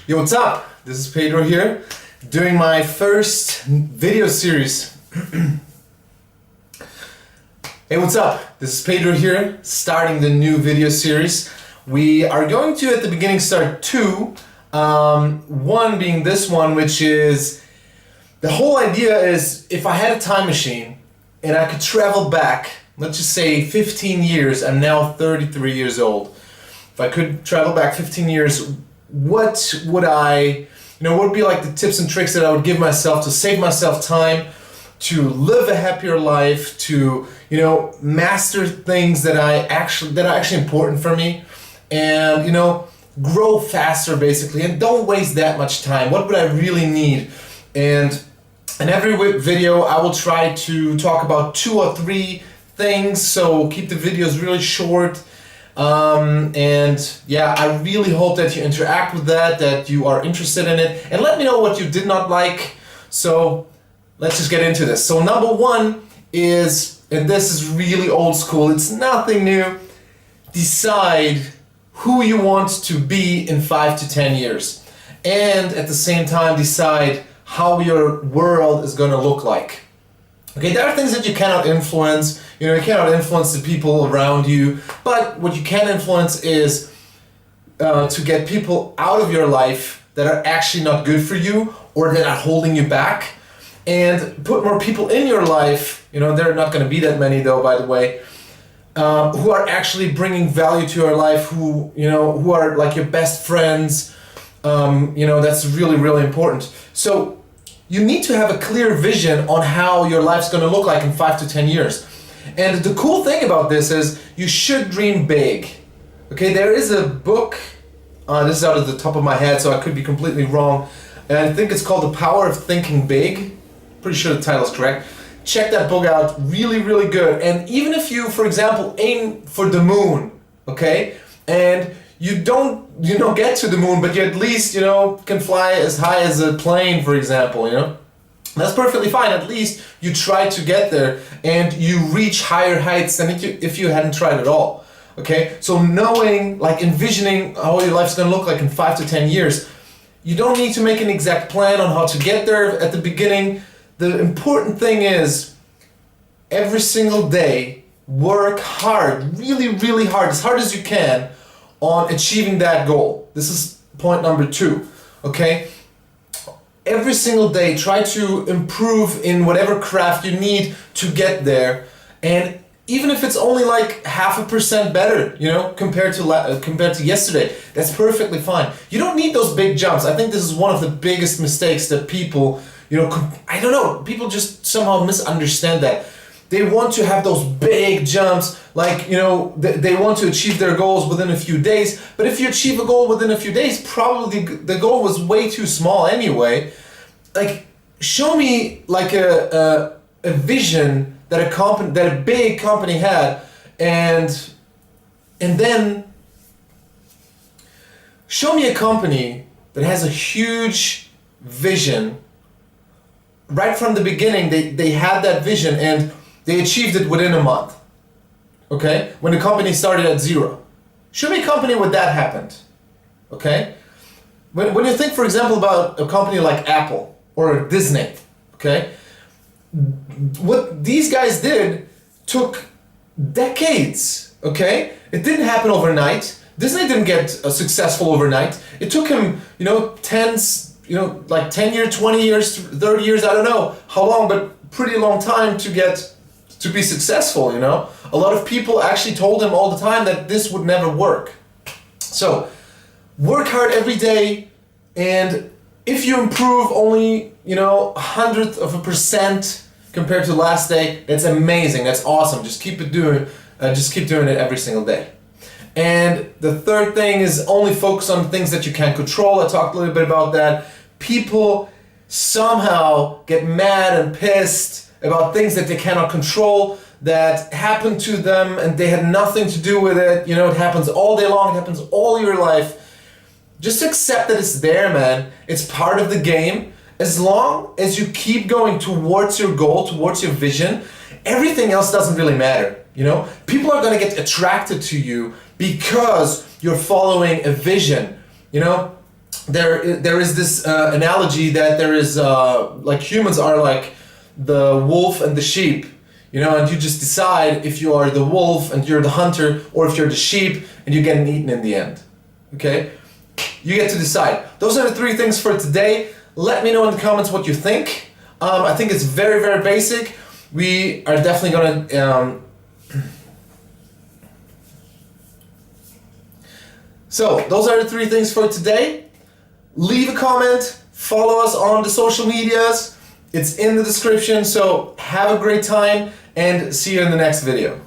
Yo, what's up? This is Pedro here, doing my first video series. Hey, what's up? This is Pedro here, starting the new video series. We are going to, at the beginning, start two. One being this one, which is, the whole idea is, if I had a time machine and I could travel back, let's just say 15 years, I'm now 33 years old. If I could travel back 15 years, what would what would be like the tips and tricks that I would give myself to save myself time, to live a happier life, to, master things that are actually important for me, and, grow faster basically, and don't waste that much time. What would I really need? And in every video, I will try to talk about 2 or 3 things, so keep the videos really short. I really hope that you interact with that you are interested in it, and let me know what you did not like. So let's just get into this. So number 1 is, and this is really old school, it's nothing new, decide who you want to be in 5 to 10 years. And at the same time, decide how your world is going to look like. Okay, there are things that you cannot influence. You cannot influence the people around you, but what you can influence is to get people out of your life that are actually not good for you or that are holding you back, and put more people in your life. There are not going to be that many though, by the way, who are actually bringing value to your life, who are like your best friends. That's really, really important. So you need to have a clear vision on how your life's going to look like in 5 to 10 years. And the cool thing about this is you should dream big. Okay, there is a book, this is out of the top of my head, so I could be completely wrong, and I think it's called The Power of Thinking Big. Pretty sure the title is correct. Check that book out, really, really good. And even if you, for example, aim for the moon, okay, and you don't, get to the moon, but you at least, can fly as high as a plane, for example, that's perfectly fine. At least you try to get there and you reach higher heights than if you hadn't tried at all. Okay, so knowing, envisioning how your life's gonna look like in 5 to 10 years, you don't need to make an exact plan on how to get there at the beginning. The important thing is, every single day, work hard, really, really hard as you can, on achieving that goal. This is point number 2, okay? Every single day, try to improve in whatever craft you need to get there, and even if it's only like 0.5% better, compared to yesterday, that's perfectly fine. You don't need those big jumps. I think this is one of the biggest mistakes that people, people just somehow misunderstand that. They want to have those big jumps, they want to achieve their goals within a few days, but if you achieve a goal within a few days, probably the goal was way too small anyway. Show me a vision that a big company had, and then show me a company that has a huge vision. Right from the beginning, they had that vision and they achieved it within a month, okay? When the company started at 0. Show me a company where that happened, okay? When you think, for example, about a company like Apple or Disney, okay? What these guys did took decades, okay? It didn't happen overnight. Disney didn't get successful overnight. It took him, 10 years, 20 years, 30 years, I don't know how long, but pretty long time to be successful, A lot of people actually told him all the time that this would never work. So, work hard every day, and if you improve only, 100% compared to last day, that's amazing, that's awesome. Just keep doing it every single day. And the third thing is only focus on things that you can control. I talked a little bit about that. People somehow get mad and pissed about things that they cannot control, that happen to them and they had nothing to do with it. It happens all day long, it happens all your life. Just accept that it's there, man. It's part of the game. As long as you keep going towards your goal, towards your vision, everything else doesn't really matter, you know? People are gonna get attracted to you because you're following a vision, you know? There is this analogy that there is, like humans are like the wolf and the sheep, you know, and you just decide if you are the wolf and you're the hunter, or if you're the sheep and you're getting eaten in the end, okay? You get to decide. Those are the 3 things for today. Let me know in the comments what you think. I think it's very, very basic. We are definitely gonna... So, those are the 3 things for today. Leave a comment, follow us on the social medias. It's in the description, so have a great time and see you in the next video.